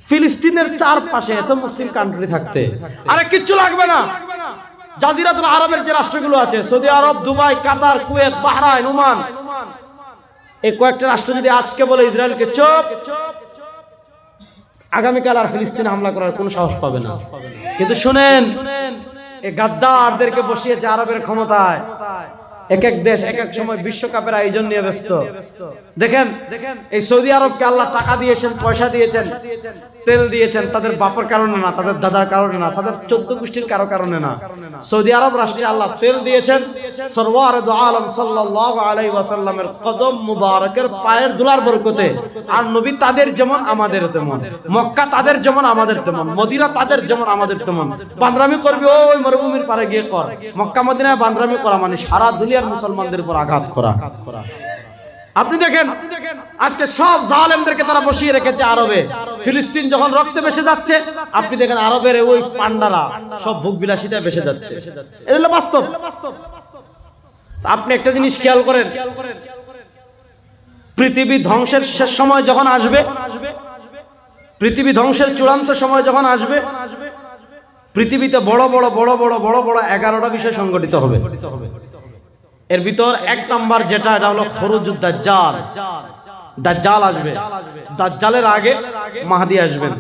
ফিলিস্তিনের চারপাশে এত মুসলিম কান্ট্রি থাকতে আরে কিচ্ছু লাগবে না। জাজিরাতুল আরবের যে রাষ্ট্রগুলো আছে, সৌদি আরব, দুবাই, কাতার, কুয়েত, বাহরাইন, ওমান, এই কয়েকটা রাষ্ট্র যদি আজকে বলে ইসরায়েলকে চুপ, আগামীকাল আর ফিলিস্তিনে হামলা করার কোনো সাহস পাবে না। কিন্তু শুনেন, এই গাদ্দারদেরকে বসিয়েছে আরবের ক্ষমতায়। এক এক দেশ এক এক সময় বিশ্বকাপের আয়োজন নিয়ে ব্যস্ত। দেখেন এই সৌদি আরবকে আল্লাহ টাকা দিয়েছেন, পয়সা দিয়েছেন, তেল দিয়েছেন তাদের বাপের কারণে না, তাদের দাদার কারণে না, তাদের 14 গোষ্ঠীর কারো কারণে না। সৌদি আরব রাষ্ট্রে আল্লাহ তেল দিয়েছেন সরওয়ার দু আলম সাল্লাল্লাহু আলাইহি ওয়াসাল্লামের কদম মুবারকের পায়ের ধুলার বরকতে। আর নবী তাদের যেমন আমাদের তেমন, মক্কা তাদের যেমন আমাদের তেমন, মদিনা তাদের যেমন আমাদের তেমন। বান্দরামি করবি ওই মরুভূমির পারে গিয়ে কর, মক্কা মদিনায় বান্দরামি করা মানে সারা দুনিয়ার মুসলমানদের উপর আঘাত করা। আপনি দেখেন আজকে সব জালেমদেরকে তারা বসিয়ে রেখেছে আরবে। ফিলিস্তিন যখন রক্তে ভেসে যাচ্ছে, আপনি দেখেন আরবের ওই পান্ডারা সব ভোগ বিলাসিতায় ভেসে যাচ্ছে। এটা হলো বাস্তব। আপনি একটা জিনিস খেয়াল করেন, পৃথিবী ধ্বংসের শেষ সময় যখন আসবে, পৃথিবী ধ্বংসের চূড়ান্ত সময় যখন আসবে, পৃথিবীতে বড় বড় 11টা বিষয় সংগঠিত হবে। এর ভিতর এক নাম্বার যেটা, এটা হলো খুরুজুদ দাজ্জাল। দাজ্জাল আসবে, দাজ্জালের আগে মাহদি আসবেন।